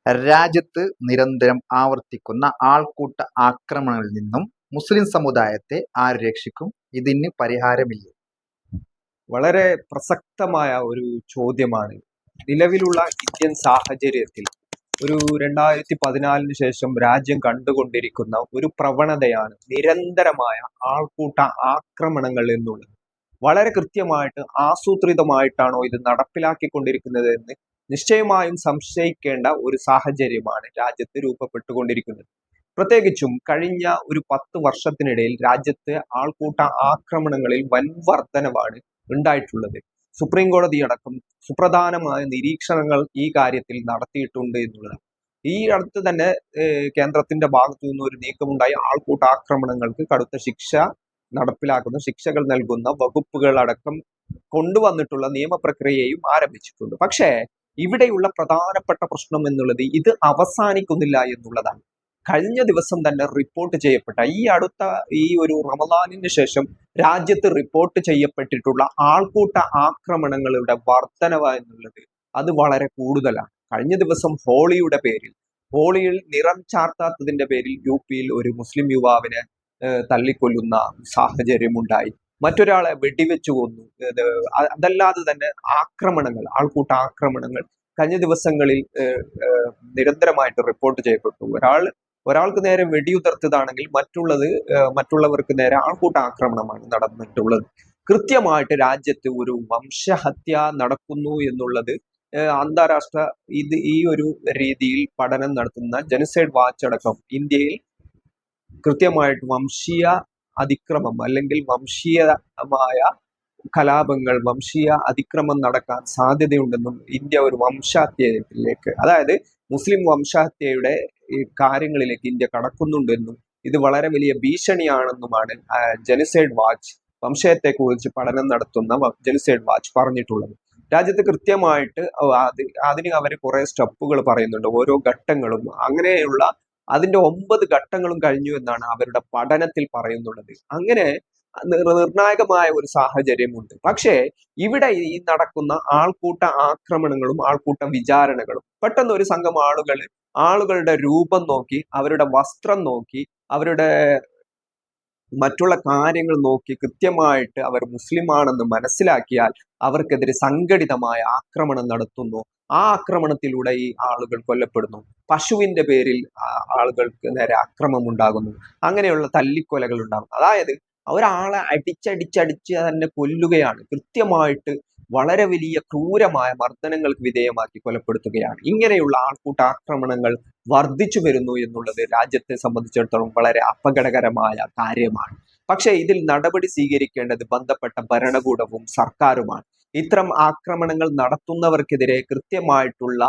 രാജ്യത്ത് നിരന്തരം ആവർത്തിക്കുന്ന ആൾക്കൂട്ട ആക്രമണങ്ങളിൽ നിന്നും മുസ്ലിം സമുദായത്തെ ആര് രക്ഷിക്കും? ഇതിന് പരിഹാരമില്ലേ? വളരെ പ്രസക്തമായ ഒരു ചോദ്യമാണ്. നിലവിലുള്ള ഇന്ത്യൻ സാഹചര്യത്തിൽ ഒരു 2014 ശേഷം രാജ്യം കണ്ടുകൊണ്ടിരിക്കുന്ന ഒരു പ്രവണതയാണ് നിരന്തരമായ ആൾക്കൂട്ട ആക്രമണങ്ങൾ എന്നുള്ളത്. വളരെ കൃത്യമായിട്ട് ആസൂത്രിതമായിട്ടാണോ ഇത് നടപ്പിലാക്കിക്കൊണ്ടിരിക്കുന്നത് എന്ന് നിശ്ചയമായും സംശയിക്കേണ്ട ഒരു സാഹചര്യമാണ് രാജ്യത്ത് രൂപപ്പെട്ടുകൊണ്ടിരിക്കുന്നത്. പ്രത്യേകിച്ചും കഴിഞ്ഞ ഒരു 10 വർഷത്തിനിടയിൽ രാജ്യത്ത് ആൾക്കൂട്ട ആക്രമണങ്ങളിൽ വൻ വർധനവാണ് ഉണ്ടായിട്ടുള്ളത്. സുപ്രീം കോടതി അടക്കം സുപ്രധാനമായ നിരീക്ഷണങ്ങൾ ഈ കാര്യത്തിൽ നടത്തിയിട്ടുണ്ട് എന്നുള്ളതാണ്. ഈ അടുത്ത് തന്നെ കേന്ദ്രത്തിന്റെ ഭാഗത്തു നിന്ന് ഒരു നീക്കമുണ്ടായി. ആൾക്കൂട്ട ആക്രമണങ്ങൾക്ക് കടുത്ത ശിക്ഷ നടപ്പിലാക്കുന്ന, ശിക്ഷകൾ നൽകുന്ന വകുപ്പുകൾ അടക്കം കൊണ്ടുവന്നിട്ടുള്ള നിയമപ്രക്രിയയും ആരംഭിച്ചിട്ടുണ്ട്. പക്ഷേ ഇവിടെയുള്ള പ്രധാനപ്പെട്ട പ്രശ്നം എന്നുള്ളത് ഇത് അവസാനിക്കുന്നില്ല എന്നുള്ളതാണ്. കഴിഞ്ഞ ദിവസം തന്നെ റിപ്പോർട്ട് ചെയ്യപ്പെട്ട ഈ ഒരു റമദാനിന് ശേഷം രാജ്യത്ത് റിപ്പോർട്ട് ചെയ്യപ്പെട്ടിട്ടുള്ള ആൾക്കൂട്ട ആക്രമണങ്ങളുടെ വർധനവ് എന്നുള്ളത് അത് വളരെ കൂടുതലാണ്. കഴിഞ്ഞ ദിവസം ഹോളിയിൽ നിറം ചാർത്താത്തതിന്റെ പേരിൽ യുപിയിൽ ഒരു മുസ്ലിം യുവാവിനെ തല്ലിക്കൊല്ലുന്ന സാഹചര്യമുണ്ടായി. മറ്റൊരാളെ വെടിവെച്ചു കൊന്നു. അതല്ലാതെ തന്നെ ആൾക്കൂട്ട ആക്രമണങ്ങൾ കഴിഞ്ഞ ദിവസങ്ങളിൽ നിരന്തരമായിട്ട് റിപ്പോർട്ട് ചെയ്യപ്പെട്ടു. ഒരാൾക്ക് നേരെ വെടിയുതിർത്തതാണെങ്കിൽ മറ്റുള്ളവർക്ക് നേരെ ആൾക്കൂട്ട ആക്രമണമാണ് നടന്നിട്ടുള്ളത്. കൃത്യമായിട്ട് രാജ്യത്ത് ഒരു വംശഹത്യ നടക്കുന്നു എന്നുള്ളത് അന്താരാഷ്ട്ര ഈ ഒരു രീതിയിൽ പഠനം നടത്തുന്ന ജനസൈഡ് വാച്ച് അടക്കം ഇന്ത്യയിൽ കൃത്യമായിട്ട് വംശീയ അതിക്രമം അല്ലെങ്കിൽ വംശീയമായ കലാപങ്ങൾ, വംശീയ അതിക്രമം നടക്കാൻ സാധ്യതയുണ്ടെന്നും ഇന്ത്യ ഒരു വംശഹത്യയിലേക്ക്, അതായത് മുസ്ലിം വംശഹത്യയുടെ കാര്യങ്ങളിലേക്ക് ഇന്ത്യ കടക്കുന്നുണ്ടെന്നും ഇത് വളരെ വലിയ ഭീഷണിയാണെന്നുമാണ് ജനസൈഡ് വാച്ച്, വംശഹത്യയെക്കുറിച്ച് പഠനം നടത്തുന്ന ജനസൈഡ് വാച്ച് പറഞ്ഞിട്ടുള്ളത്. രാജ്യത്ത് കൃത്യമായിട്ട് അതിന് അവർ കുറെ സ്റ്റെപ്പുകൾ പറയുന്നുണ്ട്, ഓരോ ഘട്ടങ്ങളും. അങ്ങനെയുള്ള അതിന്റെ 9 ഘട്ടങ്ങളും കഴിഞ്ഞു എന്നാണ് അവരുടെ പഠനത്തിൽ പറയുന്നുള്ളത്. അങ്ങനെ നിർണായകമായ ഒരു സാഹചര്യമുണ്ട്. പക്ഷേ ഇവിടെ ഈ നടക്കുന്ന ആൾക്കൂട്ട ആക്രമണങ്ങളും ആൾക്കൂട്ട വിചാരണകളും പെട്ടെന്ന് ഒരു സംഘം ആളുകളുടെ രൂപം നോക്കി, അവരുടെ വസ്ത്രം നോക്കി, അവരുടെ മറ്റുള്ള കാര്യങ്ങൾ നോക്കി കൃത്യമായിട്ട് അവർ മുസ്ലിം ആണെന്ന് മനസ്സിലാക്കിയാൽ അവർക്കെതിരെ സംഘടിതമായ ആക്രമണം നടത്തുന്നു. ആ ആക്രമണത്തിലൂടെ ഈ ആളുകൾ കൊല്ലപ്പെടുന്നു. പശുവിന്റെ പേരിൽ ആളുകൾക്ക് നേരെ അക്രമം ഉണ്ടാകുന്നു. അങ്ങനെയുള്ള തല്ലിക്കൊലകൾ ഉണ്ടാകുന്നു. അതായത് ഒരാളെ അടിച്ചടിച്ച് തന്നെ കൊല്ലുകയാണ്. കൃത്യമായിട്ട് വളരെ വലിയ ക്രൂരമായ മർദ്ദനങ്ങൾക്ക് വിധേയമാക്കി കൊലപ്പെടുത്തുകയാണ്. ഇങ്ങനെയുള്ള ആൾക്കൂട്ട ആക്രമണങ്ങൾ വർദ്ധിച്ചു വരുന്നു എന്നുള്ളത് രാജ്യത്തെ സംബന്ധിച്ചിടത്തോളം വളരെ അപകടകരമായ കാര്യമാണ്. പക്ഷേ ഇതിൽ നടപടി സ്വീകരിക്കേണ്ടത് ബന്ധപ്പെട്ട ഭരണകൂടവും സർക്കാരുമാണ്. ഇത്തരം ആക്രമണങ്ങൾ നടത്തുന്നവർക്കെതിരെ കൃത്യമായിട്ടുള്ള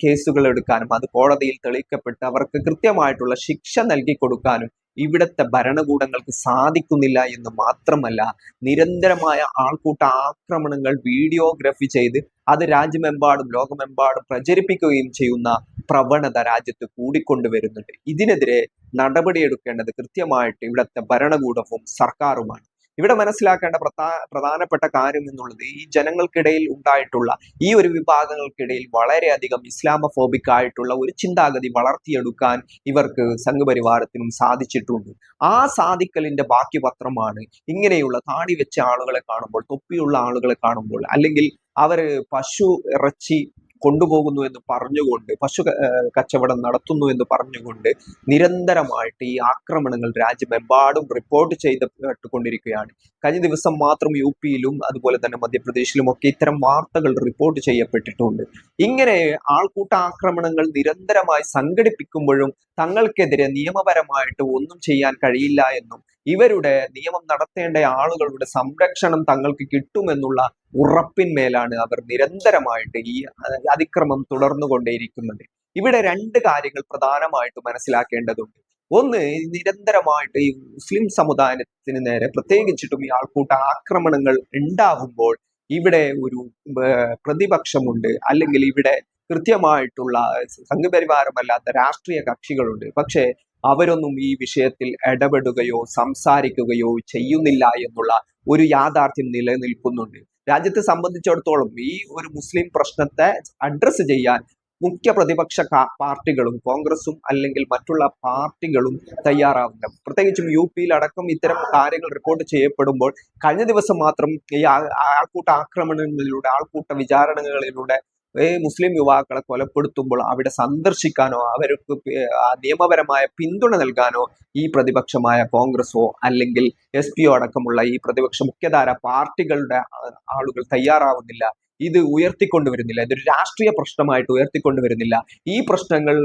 കേസുകൾ എടുക്കാനും അത് കോടതിയിൽ തെളിയിക്കപ്പെട്ട് അവർക്ക് കൃത്യമായിട്ടുള്ള ശിക്ഷ നൽകി കൊടുക്കാനും ഇവിടുത്തെ ഭരണകൂടങ്ങൾക്ക് സാധിക്കുന്നില്ല എന്ന് മാത്രമല്ല, നിരന്തരമായ ആൾക്കൂട്ട ആക്രമണങ്ങൾ വീഡിയോഗ്രാഫി ചെയ്ത് അത് രാജ്യമെമ്പാടും ലോകമെമ്പാടും പ്രചരിപ്പിക്കുകയും ചെയ്യുന്ന പ്രവണത രാജ്യത്ത് കൂടിക്കൊണ്ടുവരുന്നുണ്ട്. ഇതിനെതിരെ നടപടിയെടുക്കേണ്ടത് കൃത്യമായിട്ട് ഇവിടുത്തെ ഭരണകൂടവും സർക്കാരുമാണ്. ഇവിടെ മനസ്സിലാക്കേണ്ട പ്രധാനപ്പെട്ട കാര്യം എന്നുള്ളത് ഈ ജനങ്ങൾക്കിടയിൽ ഉണ്ടായിട്ടുള്ള ഈ ഒരു വിഭാഗങ്ങൾക്കിടയിൽ വളരെയധികം ഇസ്ലാമോഫോബിക് ആയിട്ടുള്ള ഒരു ചിന്താഗതി വളർത്തിയെടുക്കാൻ ഇവർക്ക് സംഘപരിവാരത്തിനും സാധിച്ചിട്ടുണ്ട്. ആ സാധിക്കലിന്റെ ബാക്കി പത്രമാണ് ഇങ്ങനെയുള്ള താടി വെച്ച ആളുകളെ കാണുമ്പോൾ, തൊപ്പിയുള്ള ആളുകളെ കാണുമ്പോൾ, അല്ലെങ്കിൽ അവര് പശു ഇറച്ചി കൊണ്ടുപോകുന്നു എന്ന് പറഞ്ഞുകൊണ്ട്, പശു കച്ചവടം നടത്തുന്നു എന്ന് പറഞ്ഞുകൊണ്ട് നിരന്തരമായിട്ട് ഈ ആക്രമണങ്ങൾ രാജ്യമെമ്പാടും റിപ്പോർട്ട് ചെയ്തുകൊണ്ടിരിക്കുകയാണ്. കഴിഞ്ഞ ദിവസം മാത്രം യുപിയിലും അതുപോലെ തന്നെ മധ്യപ്രദേശിലും ഒക്കെ ഇത്തരം വാർത്തകൾ റിപ്പോർട്ട് ചെയ്യപ്പെട്ടിട്ടുണ്ട്. ഇങ്ങനെ ആൾക്കൂട്ട ആക്രമണങ്ങൾ നിരന്തരമായി സംഘടിപ്പിക്കുമ്പോഴും തങ്ങൾക്കെതിരെ നിയമപരമായിട്ട് ഒന്നും ചെയ്യാൻ കഴിയില്ല എന്നും ഇവരുടെ നിയമം നടത്തേണ്ട ആളുകളുടെ സംരക്ഷണം തങ്ങൾക്ക് കിട്ടുമെന്നുള്ള ഉറപ്പിന്മേലാണ് അവർ നിരന്തരമായിട്ട് ഈ അതിക്രമം തുടർന്നുകൊണ്ടേയിരിക്കുന്നത്. ഇവിടെ 2 കാര്യങ്ങൾ പ്രധാനമായിട്ട് മനസ്സിലാക്കേണ്ടതുണ്ട്. ഒന്ന്, നിരന്തരമായിട്ട് ഈ മുസ്ലിം സമുദായത്തിന് നേരെ പ്രത്യേകിച്ചിട്ടും ഈ ആൾക്കൂട്ട ആക്രമണങ്ങൾ ഉണ്ടാകുമ്പോൾ ഇവിടെ ഒരു പ്രതിപക്ഷമുണ്ട്, അല്ലെങ്കിൽ ഇവിടെ കൃത്യമായിട്ടുള്ള സംഘപരിവാരമല്ലാത്ത രാഷ്ട്രീയ കക്ഷികളുണ്ട്. പക്ഷേ അവരൊന്നും ഈ വിഷയത്തിൽ ഇടപെടുകയോ സംസാരിക്കുകയോ ചെയ്യുന്നില്ല എന്നുള്ള ഒരു യാഥാർത്ഥ്യം നിലനിൽക്കുന്നുണ്ട്. രാജ്യത്തെ സംബന്ധിച്ചിടത്തോളം ഈ ഒരു മുസ്ലിം പ്രശ്നത്തെ അഡ്രസ്സ് ചെയ്യാൻ മുഖ്യ പ്രതിപക്ഷ പാർട്ടികളും കോൺഗ്രസും അല്ലെങ്കിൽ മറ്റുള്ള പാർട്ടികളും തയ്യാറാവുന്നില്ല. പ്രത്യേകിച്ചും യു.പിയിൽ അടക്കം ഇത്തരം കാര്യങ്ങൾ റിപ്പോർട്ട് ചെയ്യപ്പെടുമ്പോൾ കഴിഞ്ഞ ദിവസം മാത്രം ഈ ആൾക്കൂട്ട ആക്രമണങ്ങളിലൂടെ, ആൾക്കൂട്ട വിചാരണകളിലൂടെ മുസ്ലിം യുവാക്കളെ കൊലപ്പെടുത്തുമ്പോൾ അവിടെ സന്ദർശിക്കാനോ അവർക്ക് നിയമപരമായ പിന്തുണ നൽകാനോ ഈ പ്രതിപക്ഷമായ കോൺഗ്രസോ അല്ലെങ്കിൽ SP അടക്കമുള്ള ഈ പ്രതിപക്ഷ മുഖ്യധാര പാർട്ടികളുടെ ആളുകൾ തയ്യാറാവുന്നില്ല. ഇത് ഉയർത്തിക്കൊണ്ടുവരുന്നില്ല. ഇതൊരു രാഷ്ട്രീയ പ്രശ്നമായിട്ട് ഉയർത്തിക്കൊണ്ടുവരുന്നില്ല. ഈ പ്രശ്നങ്ങൾ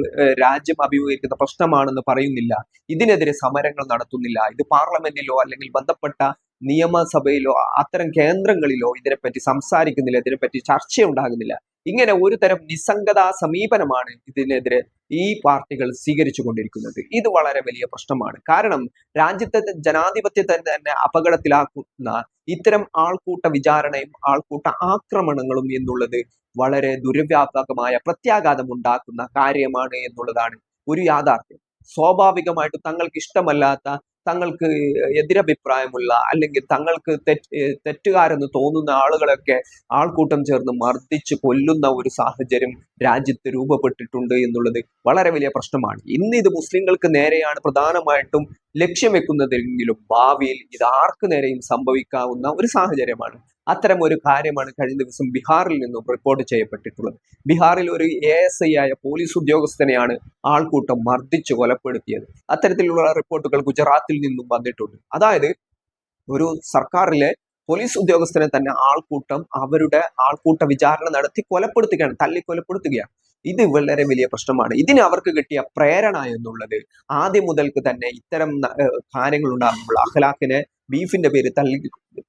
രാജ്യം അഭിമുഖീകരിക്കുന്ന പ്രശ്നമാണെന്ന് പറയുന്നില്ല. ഇതിനെതിരെ സമരങ്ങൾ നടത്തുന്നില്ല. ഇത് പാർലമെന്റിലോ അല്ലെങ്കിൽ ബന്ധപ്പെട്ട നിയമസഭയിലോ അത്തരം കേന്ദ്രങ്ങളിലോ ഇതിനെപ്പറ്റി സംസാരിക്കുന്നില്ല. ഇതിനെപ്പറ്റി ചർച്ചയുണ്ടാകുന്നില്ല. ഇങ്ങനെ ഒരു തരം നിസ്സംഗതാ സമീപനമാണ് ഇതിനെതിരെ ഈ പാർട്ടികൾ സ്വീകരിച്ചു കൊണ്ടിരിക്കുന്നത്. ഇത് വളരെ വലിയ പ്രശ്നമാണ്. കാരണം രാജ്യത്തെ ജനാധിപത്യത്തെ തന്നെ അപകടത്തിലാക്കുന്ന ഇത്തരം ആൾക്കൂട്ട വിചാരണയും ആൾക്കൂട്ട ആക്രമണങ്ങളും എന്നുള്ളത് വളരെ ദുർവ്യാപകമായ പ്രത്യാഘാതം ഉണ്ടാക്കുന്ന കാര്യമാണ് എന്നുള്ളതാണ് ഒരു യാഥാർത്ഥ്യം. സ്വാഭാവികമായിട്ടും തങ്ങൾക്ക് ഇഷ്ടമല്ലാത്ത, തങ്ങൾക്ക് എതിരഭിപ്രായമുള്ള അല്ലെങ്കിൽ തങ്ങൾക്ക് തെറ്റുകാരെന്ന് തോന്നുന്ന ആളുകളൊക്കെ ആൾക്കൂട്ടം ചേർന്ന് മർദ്ദിച്ച് കൊല്ലുന്ന ഒരു സാഹചര്യം രാജ്യത്ത് രൂപപ്പെട്ടിട്ടുണ്ട് എന്നുള്ളത് വളരെ വലിയ പ്രശ്നമാണ്. ഇന്ന് ഇത് മുസ്ലിങ്ങൾക്ക് നേരെയാണ് പ്രധാനമായിട്ടും ലക്ഷ്യം വെക്കുന്നതെങ്കിലും ഭാവിയിൽ ഇത് ആർക്ക് നേരെയും സംഭവിക്കാവുന്ന ഒരു സാഹചര്യമാണ്. അത്തരം ഒരു കാര്യമാണ് കഴിഞ്ഞ ദിവസം ബീഹാറിൽ നിന്നും റിപ്പോർട്ട് ചെയ്യപ്പെട്ടിട്ടുള്ളത്. ബീഹാറിൽ ഒരു ASI ആയ പോലീസ് ഉദ്യോഗസ്ഥനെയാണ് ആൾക്കൂട്ടം മർദ്ദിച്ച് കൊലപ്പെടുത്തിയത്. അത്തരത്തിലുള്ള റിപ്പോർട്ടുകൾ ഗുജറാത്തിൽ നിന്നും വന്നിട്ടുണ്ട്. അതായത് ഒരു സർക്കാരിലെ പോലീസ് ഉദ്യോഗസ്ഥനെ തന്നെ ആൾക്കൂട്ടം അവരുടെ ആൾക്കൂട്ട വിചാരണ നടത്തി കൊലപ്പെടുത്തുകയാണ്, തല്ലിക്കൊലപ്പെടുത്തുകയാണ്. ഇത് വളരെ വലിയ പ്രശ്നമാണ്. ഇതിന് അവർക്ക് കിട്ടിയ പ്രേരണ എന്നുള്ളത് ആദ്യം മുതൽക്ക് തന്നെ ഇത്തരം കാര്യങ്ങൾ ഉണ്ടാകുമ്പോൾ അഖലാഖിനെ ബീഫിന്റെ പേര് തല്ലി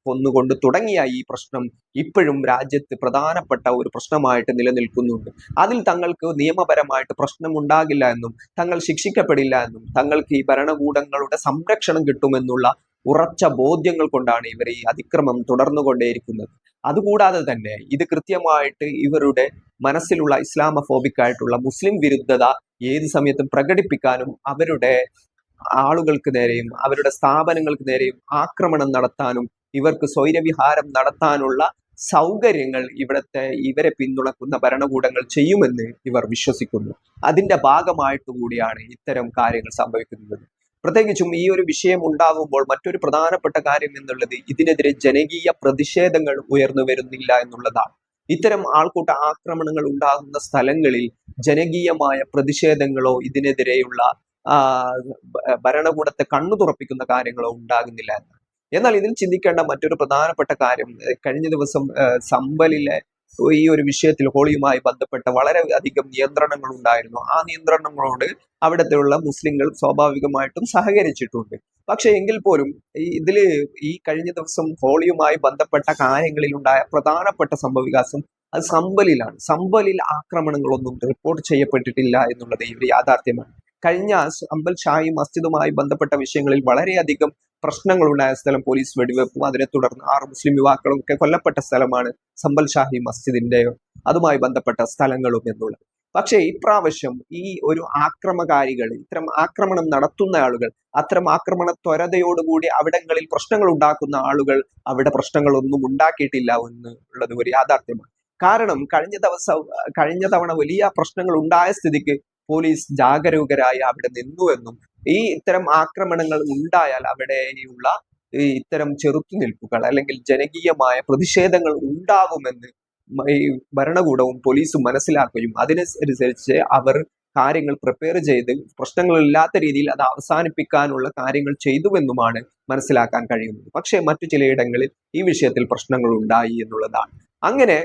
കൊന്നുകൊണ്ട് തുടങ്ങിയ ഈ പ്രശ്നം ഇപ്പോഴും രാജ്യത്ത് പ്രധാനപ്പെട്ട ഒരു പ്രശ്നമായിട്ട് നിലനിൽക്കുന്നുണ്ട്. അതിൽ തങ്ങൾക്ക് നിയമപരമായിട്ട് പ്രശ്നം ഉണ്ടാകില്ല എന്നും തങ്ങൾ ശിക്ഷിക്കപ്പെടില്ല എന്നും തങ്ങൾക്ക് ഈ ഭരണകൂടങ്ങളുടെ സംരക്ഷണം കിട്ടുമെന്നുള്ള ഉറച്ച ബോധ്യങ്ങൾ കൊണ്ടാണ് ഇവർ ഈ അതിക്രമം തുടർന്നുകൊണ്ടേയിരിക്കുന്നത്. അതുകൂടാതെ തന്നെ ഇത് കൃത്യമായിട്ട് ഇവരുടെ മനസ്സിലുള്ള ഇസ്ലാമഫോബിക് ആയിട്ടുള്ള മുസ്ലിം വിരുദ്ധത ഏത് സമയത്തും പ്രകടിപ്പിക്കാനും അവരുടെ ആളുകൾക്ക് നേരെയും അവരുടെ സ്ഥാപനങ്ങൾക്ക് നേരെയും ആക്രമണം നടത്താനും ഇവർക്ക് സ്വൈരവിഹാരം നടത്താനുള്ള സൗകര്യങ്ങൾ ഇവരെ പിന്തുണക്കുന്ന ഭരണകൂടങ്ങൾ ചെയ്യുമെന്ന് ഇവർ വിശ്വസിക്കുന്നു. അതിന്റെ ഭാഗമായിട്ട് കൂടിയാണ് ഇത്തരം കാര്യങ്ങൾ സംഭവിക്കുന്നത്. പ്രത്യേകിച്ചും ഈ ഒരു വിഷയം ഉണ്ടാകുമ്പോൾ മറ്റൊരു പ്രധാനപ്പെട്ട കാര്യം എന്നുള്ളത് ഇതിനെതിരെ ജനകീയ പ്രതിഷേധങ്ങൾ ഉയർന്നു വരുന്നില്ല എന്നുള്ളതാണ്. ഇത്തരം ആൾക്കൂട്ട ആക്രമണങ്ങൾ ഉണ്ടാകുന്ന സ്ഥലങ്ങളിൽ ജനകീയമായ പ്രതിഷേധങ്ങളോ ഇതിനെതിരെയുള്ള ഭരണകൂടത്തെ കണ്ണു തുറപ്പിക്കുന്ന കാര്യങ്ങളോ ഉണ്ടാകുന്നില്ല എന്നാണ്. എന്നാൽ ഇതിൽ ചിന്തിക്കേണ്ട മറ്റൊരു പ്രധാനപ്പെട്ട കാര്യം, കഴിഞ്ഞ ദിവസം സമ്പലിലെ ഈ ഒരു വിഷയത്തിൽ ഹോളിയുമായി ബന്ധപ്പെട്ട വളരെ അധികം നിയന്ത്രണങ്ങൾ ഉണ്ടായിരുന്നു. ആ നിയന്ത്രണങ്ങളോട് അവിടത്തെയുള്ള മുസ്ലിങ്ങൾ സ്വാഭാവികമായിട്ടും സഹകരിച്ചിട്ടുണ്ട്. പക്ഷെ എങ്കിൽ പോലും ഈ കഴിഞ്ഞ ദിവസം ഹോളിയുമായി ബന്ധപ്പെട്ട കാര്യങ്ങളിൽ ഉണ്ടായ പ്രധാനപ്പെട്ട സംഭവവികാസം അത് സമ്പലിലാണ്. സമ്പലിൽ ആക്രമണങ്ങളൊന്നും റിപ്പോർട്ട് ചെയ്യപ്പെട്ടിട്ടില്ല എന്നുള്ളത് ഒരു യാഥാർത്ഥ്യമാണ്. കഴിഞ്ഞ സമ്പൽ ഷാഹി മസ്ജിദുമായി ബന്ധപ്പെട്ട വിഷയങ്ങളിൽ വളരെയധികം പ്രശ്നങ്ങളുണ്ടായ സ്ഥലം, പോലീസ് വെടിവെപ്പും അതിനെ തുടർന്ന് 6 മുസ്ലിം യുവാക്കളും ഒക്കെ കൊല്ലപ്പെട്ട സ്ഥലമാണ് സമ്പൽ ഷാഹി മസ്ജിദിന്റെയോ അതുമായി ബന്ധപ്പെട്ട സ്ഥലങ്ങളും എന്നുള്ളത്. പക്ഷേ ഇപ്രാവശ്യം ഈ ഒരു ആക്രമകാരികൾ, ഇത്തരം ആക്രമണം നടത്തുന്ന ആളുകൾ, അത്തരം ആക്രമണ ത്വരതയോടുകൂടി അവിടങ്ങളിൽ പ്രശ്നങ്ങൾ ഉണ്ടാക്കുന്ന ആളുകൾ അവിടെ പ്രശ്നങ്ങളൊന്നും ഉണ്ടാക്കിയിട്ടില്ല എന്നുള്ളത് ഒരു യാഥാർത്ഥ്യമാണ്. കാരണം കഴിഞ്ഞ തവണ വലിയ പ്രശ്നങ്ങൾ ഉണ്ടായ സ്ഥിതിക്ക് പോലീസ് ജാഗരൂകരായി അവിടെ നിന്നുവെന്നും ഇത്തരം ആക്രമണങ്ങൾ ഉണ്ടായാൽ അവിടെയുള്ള ഇത്തരം ചെറുത്തുനിൽപ്പുകൾ അല്ലെങ്കിൽ ജനകീയമായ പ്രതിഷേധങ്ങൾ ഉണ്ടാകുമെന്ന് ഈ ഭരണകൂടവും പോലീസും മനസ്സിലാക്കുകയും അതിനനുസരിച്ച് അവർ കാര്യങ്ങൾ പ്രിപ്പയർ ചെയ്ത് പ്രശ്നങ്ങളില്ലാത്ത രീതിയിൽ അത് അവസാനിപ്പിക്കാനുള്ള കാര്യങ്ങൾ ചെയ്തുവെന്നുമാണ് മനസ്സിലാക്കാൻ കഴിയുന്നത്. പക്ഷേ മറ്റു ചിലയിടങ്ങളിൽ ഈ വിഷയത്തിൽ പ്രശ്നങ്ങൾ ഉണ്ടായി എന്നുള്ളതാണ്. അങ്ങനെ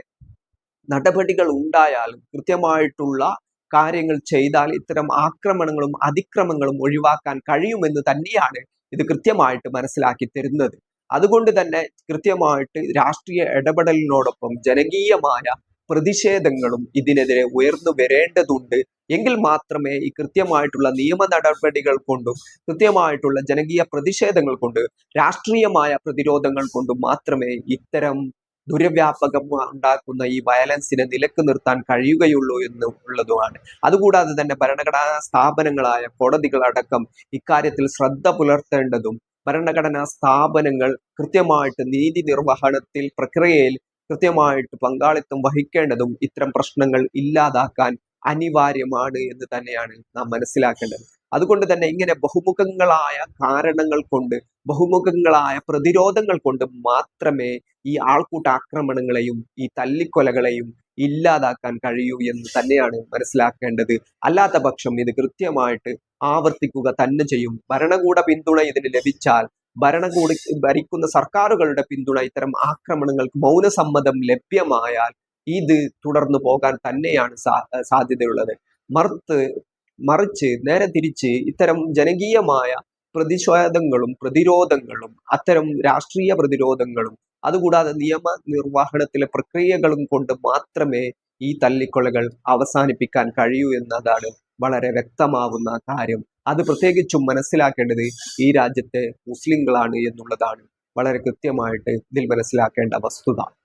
നടപടികൾ ഉണ്ടായാലും കൃത്യമായിട്ടുള്ള കാര്യങ്ങൾ ചെയ്താൽ ഇത്തരം ആക്രമണങ്ങളും അതിക്രമങ്ങളും ഒഴിവാക്കാൻ കഴിയുമെന്ന് തന്നെയാണ് ഇത് കൃത്യമായിട്ട് മനസ്സിലാക്കി തരുന്നത്. അതുകൊണ്ട് തന്നെ കൃത്യമായിട്ട് രാഷ്ട്രീയ ഇടപെടലിനോടൊപ്പം ജനകീയമായ പ്രതിഷേധങ്ങളും ഇതിനെതിരെ ഉയർന്നു വരേണ്ടതുണ്ട്. എങ്കിൽ മാത്രമേ ഈ കൃത്യമായിട്ടുള്ള നിയമ നടപടികൾ കൊണ്ടും കൃത്യമായിട്ടുള്ള ജനകീയ പ്രതിഷേധങ്ങൾ കൊണ്ട് രാഷ്ട്രീയമായ പ്രതിരോധങ്ങൾ കൊണ്ടും മാത്രമേ ഇത്തരം ദുരവ്യാപകം ഉണ്ടാക്കുന്ന ഈ വയലൻസിനെ നിലക്ക് നിർത്താൻ കഴിയുകയുള്ളൂ എന്നുള്ളതുമാണ്. അതുകൂടാതെ തന്നെ ഭരണഘടനാ സ്ഥാപനങ്ങളായ കോടതികളടക്കം ഇക്കാര്യത്തിൽ ശ്രദ്ധ പുലർത്തേണ്ടതും ഭരണഘടനാ സ്ഥാപനങ്ങൾ കൃത്യമായിട്ട് നീതി നിർവഹണത്തിൽ പ്രക്രിയയിൽ കൃത്യമായിട്ട് പങ്കാളിത്തം വഹിക്കേണ്ടതും ഇത്തരം പ്രശ്നങ്ങൾ ഇല്ലാതാക്കാൻ അനിവാര്യമാണ് എന്ന് തന്നെയാണ് നാം മനസ്സിലാക്കേണ്ടത്. അതുകൊണ്ട് തന്നെ ഇങ്ങനെ ബഹുമുഖങ്ങളായ കാരണങ്ങൾ കൊണ്ട്, ബഹുമുഖങ്ങളായ പ്രതിരോധങ്ങൾ കൊണ്ട് മാത്രമേ ഈ ആൾക്കൂട്ട ആക്രമണങ്ങളെയും ഈ തല്ലിക്കൊലകളെയും ഇല്ലാതാക്കാൻ കഴിയൂ എന്ന് തന്നെയാണ് മനസ്സിലാക്കേണ്ടത്. അല്ലാത്ത പക്ഷം ഇത് കൃത്യമായിട്ട് ആവർത്തിക്കുക തന്നെ ചെയ്യും. ഭരണകൂട പിന്തുണ ഇതിന് ലഭിച്ചാൽ, ഭരിക്കുന്ന സർക്കാരുകളുടെ പിന്തുണ ഇത്തരം ആക്രമണങ്ങൾക്ക് മൗനസമ്മതം ലഭ്യമായാൽ ഇത് തുടർന്നു പോകാൻ തന്നെയാണ് സാധ്യതയുള്ളത്. മറിച്ച് നേരെ തിരിച്ച് ഇത്തരം ജനകീയമായ പ്രതിഷേധങ്ങളും പ്രതിരോധങ്ങളും അത്തരം രാഷ്ട്രീയ പ്രതിരോധങ്ങളും അതുകൂടാതെ നിയമനിർവഹണത്തിലെ പ്രക്രിയകളും കൊണ്ട് മാത്രമേ ഈ തല്ലിക്കൊലകൾ അവസാനിപ്പിക്കാൻ കഴിയൂ എന്നതാണ് വളരെ വ്യക്തമാവുന്ന കാര്യം. അത് പ്രത്യേകിച്ചും മനസ്സിലാക്കേണ്ടത് ഈ രാജ്യത്തെ മുസ്ലിങ്ങളാണ് എന്നുള്ളതാണ് വളരെ കൃത്യമായിട്ട് ഇതിൽ മനസ്സിലാക്കേണ്ട വസ്തുത.